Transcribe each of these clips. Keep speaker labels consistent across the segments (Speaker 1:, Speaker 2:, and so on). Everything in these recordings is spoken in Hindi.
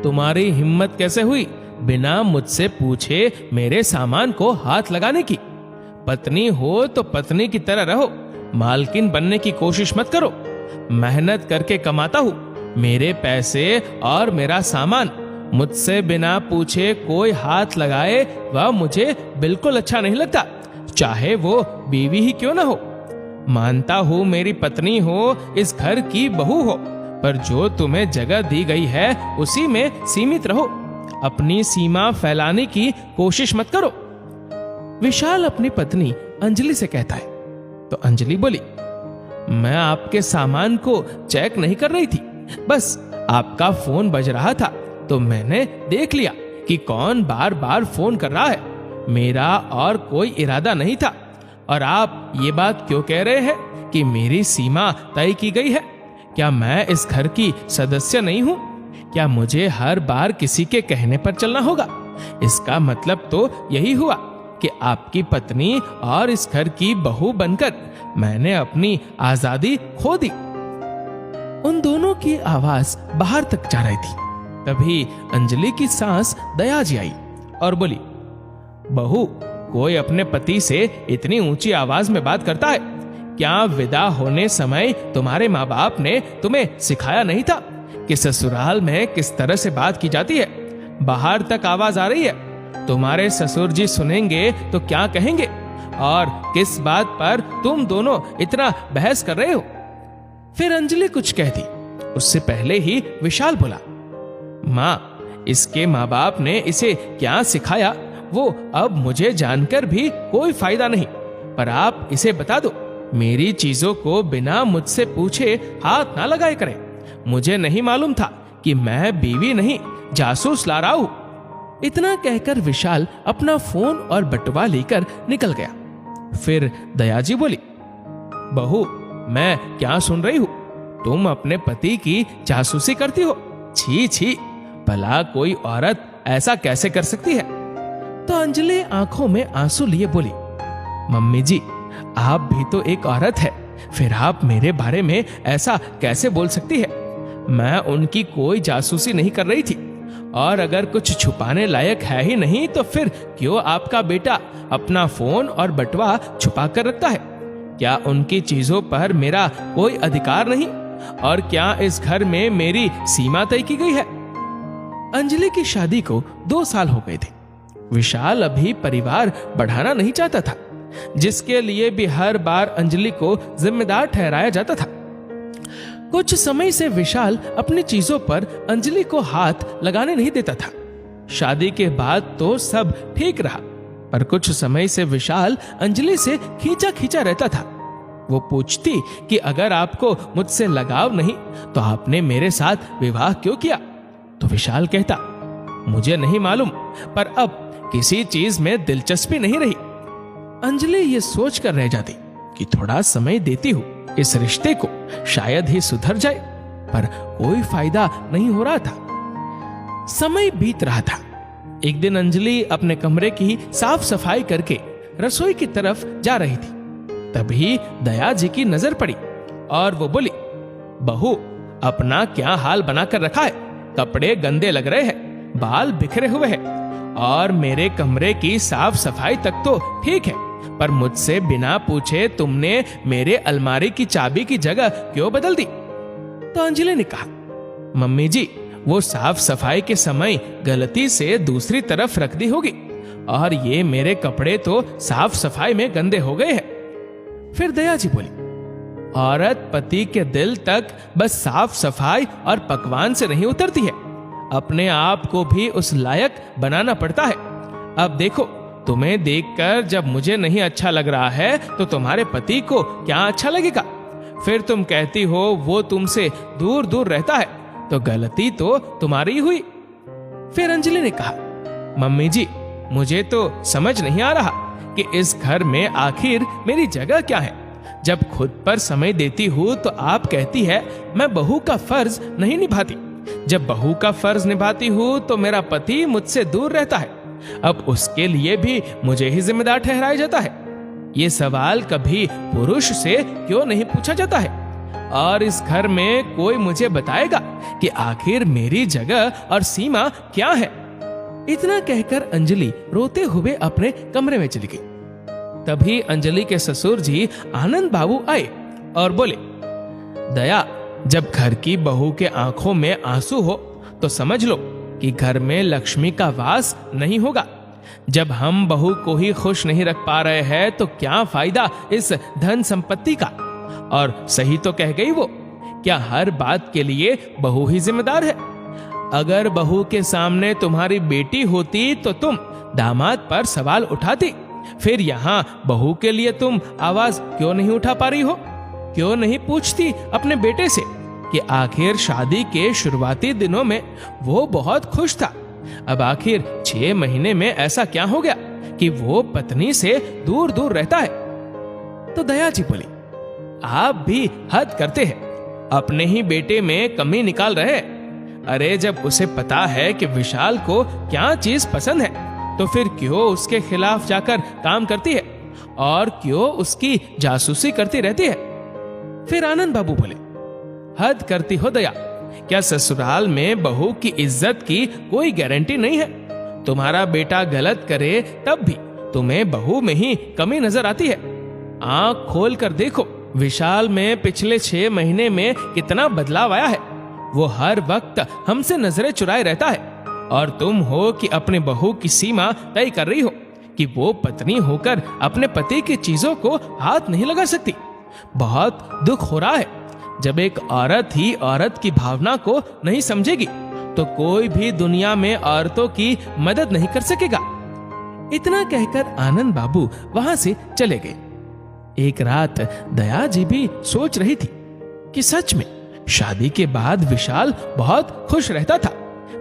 Speaker 1: तुम्हारी हिम्मत कैसे हुई बिना मुझसे पूछे मेरे सामान को हाथ लगाने की? पत्नी हो तो पत्नी की तरह रहो, मालकिन बनने की कोशिश मत करो। मेहनत करके कमाता हूं, मेरे पैसे और मेरा सामान मुझसे बिना पूछे कोई हाथ लगाए वह मुझे बिल्कुल अच्छा नहीं लगता, चाहे वो बीवी ही क्यों ना हो। मानता हूं मेरी पत्नी हो, इस घर की बहू हो, पर जो तुम्हें जगह दी गई है उसी में सीमित रहो, अपनी सीमा फैलाने की कोशिश मत करो। विशाल अपनी पत्नी अंजलि से कहता है तो अंजलि बोली, मैं आपके सामान को चेक नहीं कर रही थी, बस आपका फोन बज रहा था तो मैंने देख लिया कि कौन बार बार फोन कर रहा है। मेरा और कोई इरादा नहीं था। और आप ये बात क्यों कह रहे हैं कि मेरी सीमा तय की गई है? क्या मैं इस घर की सदस्य नहीं हूं? क्या मुझे हर बार किसी के कहने पर चलना होगा? इसका मतलब तो यही हुआ कि आपकी पत्नी और इस घर की बहू बनकर मैंने अपनी आजादी खो दी। उन दोनों की आवाज बाहर तक जा रही थी। तभी अंजलि की सास दया जी आई और बोली, बहू, कोई अपने पति से इतनी ऊंची आवाज में बात करता है? क्या विदा होने समय तुम्हारे माँ बाप ने तुम्हें सिखाया नहीं था कि ससुराल में किस तरह से बात की जाती है? बाहर तक आवाज आ रही है, तुम्हारे ससुर जी सुनेंगे तो क्या कहेंगे? और किस बात पर तुम दोनों इतना बहस कर रहे हो? फिर अंजलि कुछ कहती, उससे पहले ही विशाल बोला, माँ, इसके माँ बाप ने इसे क्या सिखाया वो अब मुझे जानकर भी कोई फायदा नहीं, पर आप इसे बता दो, मेरी चीजों को बिना मुझसे पूछे हाथ ना लगाए करें। मुझे नहीं मालूम था कि मैं बीवी नहीं जासूस ला रहा हूं। इतना कहकर विशाल अपना फोन और बटुआ लेकर निकल गया। फिर दयाजी बोली, बहू, मैं क्या सुन रही हूं? तुम अपने पति की जासूसी करती हो? छी छी, भला कोई औरत ऐसा कैसे कर सकती है? तो अंजलि आंखों में आंसू लिए बोली, मम्मी जी, आप भी तो एक औरत है, फिर आप मेरे बारे में ऐसा कैसे बोल सकती है? मैं उनकी कोई जासूसी नहीं कर रही थी, और अगर कुछ छुपाने लायक है ही नहीं तो फिर क्यों आपका बेटा अपना फोन और बटुआ छुपा कर रखता है? क्या उनकी चीजों पर मेरा कोई अधिकार नहीं? और क्या इस घर में मेरी सीमा तय की गई है? अंजलि की शादी को 2 साल हो गए थे। विशाल अभी परिवार बढ़ाना नहीं चाहता था, जिसके लिए भी हर बार अंजलि को जिम्मेदार ठहराया जाता था। कुछ समय से विशाल अपनी चीजों पर अंजलि को हाथ लगाने नहीं देता था। शादी के बाद तो सब ठीक रहा, पर कुछ समय से विशाल अंजलि से खींचा खींचा रहता था। वो पूछती कि अगर आपको मुझसे लगाव नहीं तो आपने मेरे साथ विवाह क्यों किया? तो विशाल कहता, मुझे नहीं मालूम, पर अब किसी चीज में दिलचस्पी नहीं रही। अंजलि ये सोच कर रह जाती कि थोड़ा समय देती हूँ, इस रिश्ते को शायद ही सुधर जाए, पर कोई फायदा नहीं हो रहा था। समय बीत रहा था। एक दिन अंजलि अपने कमरे की साफ सफाई करके रसोई की तरफ जा रही थी। तभी दया जी की नजर पड़ी और वो बोली, बहू, अपना क्या हाल बनाकर रखा है? कपड़े गंदे लग रहे हैं, बाल बिखरे हुए हैं, और मेरे कमरे की साफ सफाई तक तो ठीक है, पर मुझसे बिना पूछे तुमने मेरे अलमारी की चाबी की जगह क्यों बदल दी? तो अंजलि ने कहा, मम्मी जी, वो साफ सफाई के समय गलती से दूसरी तरफ रख दी होगी, और ये मेरे कपड़े तो साफ सफाई में गंदे हो गए हैं। फिर दया जी बोली, औरत पति के दिल तक बस साफ सफाई और पकवान से नहीं उतरती है, अपने आप को भी उस लायक बनाना पड़ता है। अब देखो, तुम्हें देखकर जब मुझे नहीं अच्छा लग रहा है तो तुम्हारे पति को क्या अच्छा लगेगा? फिर तुम कहती हो वो तुमसे दूर दूर रहता है, तो गलती तो तुम्हारी हुई। फिर अंजलि ने कहा, मम्मी जी, मुझे तो समझ नहीं आ रहा कि इस घर में आखिर मेरी जगह क्या है। जब खुद पर समय देती हूँ तो आप कहती है मैं बहू का फर्ज नहीं निभाती, जब बहू का फर्ज निभाती हूँ तो मेरा पति मुझसे दूर रहता है, अब उसके लिए भी मुझे ही जिम्मेदार ठहराया जाता है। ये सवाल कभी पुरुष से क्यों नहीं पूछा जाता है? और इस घर में कोई मुझे बताएगा कि आखिर मेरी जगह और सीमा क्या है। इतना कहकर अंजलि रोते हुए अपने कमरे में चली गई। तभी अंजलि के ससुर जी आनंद बाबू आए और बोले, दया, जब घर की बहू के आंखों में आंसू हो तो समझ लो कि घर में लक्ष्मी का वास नहीं होगा। जब हम बहू को ही खुश नहीं रख पा रहे हैं तो क्या फायदा इस धन संपत्ति का। और सही तो कह गई वो, क्या हर बात के लिए बहू ही जिम्मेदार है। अगर बहू के सामने तुम्हारी बेटी होती तो तुम दामाद पर सवाल उठाती, फिर यहाँ बहू के लिए तुम आवाज क्यों नहीं उठा पा रही हो? क्यों नहीं पूछती अपने बेटे से कि आखिर शादी के शुरुआती दिनों में वो बहुत खुश था, अब आखिर 6 महीने में ऐसा क्या हो गया कि वो पत्नी से दूर दूर रहता है। तो दया जी बोली, आप भी हद करते हैं, अपने ही बेटे में कमी निकाल रहे हैं। अरे जब उसे पता है कि विशाल को क्या चीज पसंद है तो फिर क्यों उसके खिलाफ जाकर काम करती है और क्यों उसकी जासूसी करती रहती है। फिर आनंद बाबू बोले, हद करती हो दया, क्या ससुराल में बहू की इज्जत की कोई गारंटी नहीं है? तुम्हारा बेटा गलत करे तब भी तुम्हें बहू में ही कमी नजर आती है। आंख खोल कर देखो, विशाल में पिछले 6 महीने में कितना बदलाव आया है। वो हर वक्त हमसे नजरें चुराए रहता है और तुम हो कि अपने बहू की सीमा तय कर रही हो कि वो पत्नी होकर अपने पति की चीजों को हाथ नहीं लगा सकती। बहुत दुख हो रहा है। जब एक औरत ही औरत की भावना को नहीं समझेगी तो कोई भी दुनिया में औरतों की मदद नहीं कर सकेगा। इतना कहकर आनंद बाबू वहां से चले गए। एक रात दया जी भी सोच रही थी कि सच में शादी के बाद विशाल बहुत खुश रहता था,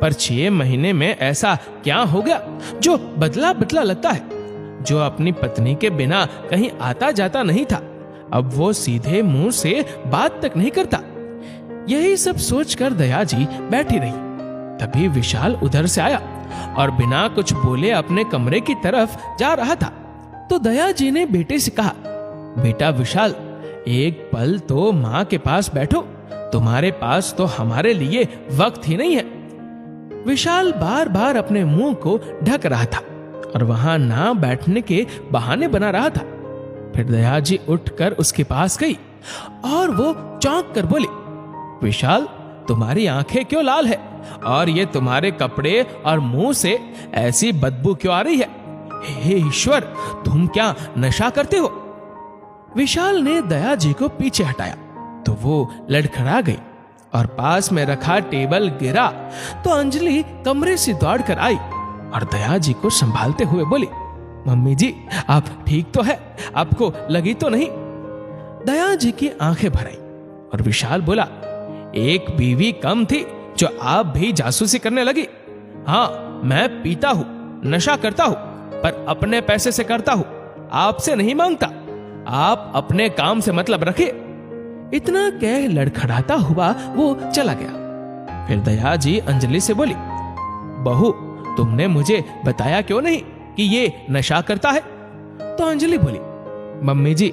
Speaker 1: पर 6 महीने में ऐसा क्या हो गया जो बदला बदला लगता है। जो अपनी पत्नी के बिना कहीं आता जाता नहीं था, अब वो सीधे मुंह से बात तक नहीं करता। यही सब सोचकर दया जी बैठी रही। तभी विशाल उधर से आया और बिना कुछ बोले अपने कमरे की तरफ जा रहा था। तो दया जी ने बेटे से कहा, बेटा विशाल, एक पल तो माँ के पास बैठो, तुम्हारे पास तो हमारे लिए वक्त ही नहीं है। विशाल बार बार अपने मुंह को ढक रहा था और वहां ना बैठने के बहाने बना रहा था। फिर दया जी उठकर उसके पास गई और वो चौंक कर बोली, विशाल, तुम्हारी आंखें क्यों लाल है और ये तुम्हारे कपड़े और मुंह से ऐसी बदबू क्यों आ रही है? हे ईश्वर, तुम क्या नशा करते हो? विशाल ने दया जी को पीछे हटाया तो वो लड़खड़ा गई और पास में रखा टेबल गिरा तो अंजलि कमरे से दौड़ कर आई और दया जी को संभालते हुए बोली, मम्मी जी, आप ठीक तो है? आपको लगी तो नहीं? दया जी की आंखें भर आई और विशाल बोला, एक बीवी कम थी जो आप भी जासूसी करने लगी। हाँ, मैं पीता हूं, नशा करता हूं, पर अपने पैसे से करता हूं, आपसे नहीं मांगता। आप अपने काम से मतलब रखिए। इतना कह लड़खड़ाता हुआ वो चला गया। फिर दया जी अंजलि से बोली, बहू, तुमने मुझे बताया क्यों नहीं कि ये नशा करता है? तो अंजलि बोली, मम्मी जी,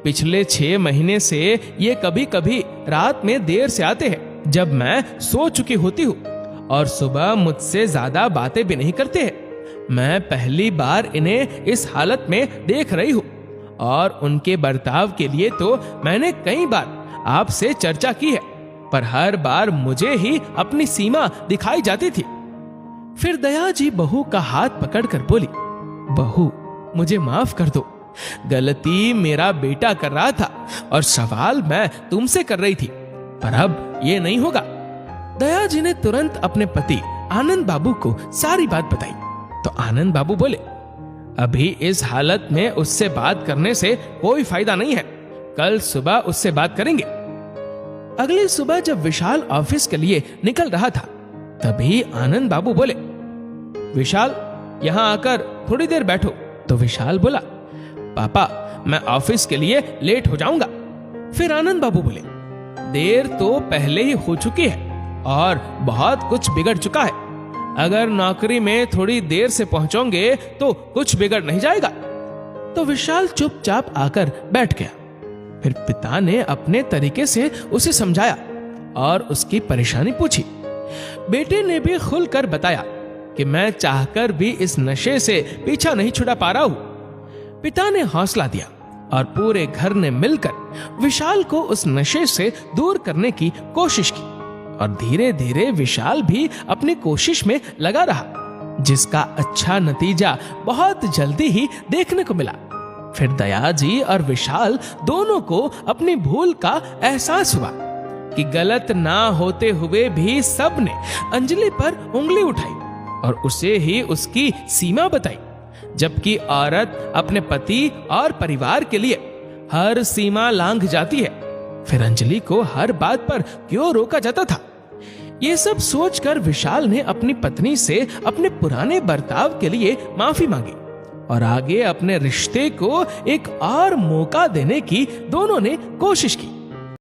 Speaker 1: पिछले 6 महीने से ये कभी कभी रात में देर से आते हैं जब मैं सो चुकी होती हूँ और सुबह मुझसे ज्यादा बातें भी नहीं करते हैं। मैं पहली बार इन्हें इस हालत में देख रही हूँ और उनके बर्ताव के लिए तो मैंने कई बार आपसे चर्चा की है, पर हर बार मुझे ही अपनी सीमा दिखाई जाती थी। फिर दया जी बहू का हाथ पकड़कर बोली, बहू, मुझे माफ कर दो। गलती मेरा बेटा कर रहा था और सवाल मैं तुमसे कर रही थी, पर अब ये नहीं होगा। दया जी ने तुरंत अपने पति आनंद बाबू को सारी बात बताई। तो आनंद बाबू बोले, अभी इस हालत में उससे बात करने से कोई फायदा नहीं है, कल सुबह उससे बात करेंगे। अगली सुबह जब विशाल ऑफिस के लिए निकल रहा था तभी आनंद बाबू बोले, विशाल, यहां आकर थोड़ी देर बैठो। तो विशाल बोला, पापा, मैं ऑफिस के लिए लेट हो जाऊंगा। फिर आनंद बाबू बोले, देर तो पहले ही हो चुकी है और बहुत कुछ बिगड़ चुका है। अगर नौकरी में थोड़ी देर से पहुंचोगे तो कुछ बिगड़ नहीं जाएगा। तो विशाल चुपचाप आकर बैठ गया। फिर पिता ने अपने तरीके से उसे समझाया और उसकी परेशानी पूछी। बेटे ने भी खुलकर बताया कि मैं चाहकर भी इस नशे से पीछा नहीं छुड़ा पा रहा हूं। पिता ने हौसला दिया और पूरे घर ने मिलकर विशाल को उस नशे से दूर करने की कोशिश की और धीरे धीरे विशाल भी अपनी कोशिश में लगा रहा, जिसका अच्छा नतीजा बहुत जल्दी ही देखने को मिला। फिर दयाजी और विशाल दोनों को अपनी भूल का एहसास हुआ कि गलत ना होते हुए भी सबने अंजलि पर उंगली उठाई और उसे ही उसकी सीमा बताई, जबकि औरत अपने पति और परिवार के लिए हर सीमा लांघ जाती है। फिर अंजलि को हर बात पर क्यों रोका जाता था? ये सब सोचकर विशाल ने अपनी पत्नी से अपने पुराने बर्ताव के लिए माफी मांगी और आगे अपने रिश्ते को एक और मौका देने की दोनों ने कोशिश की।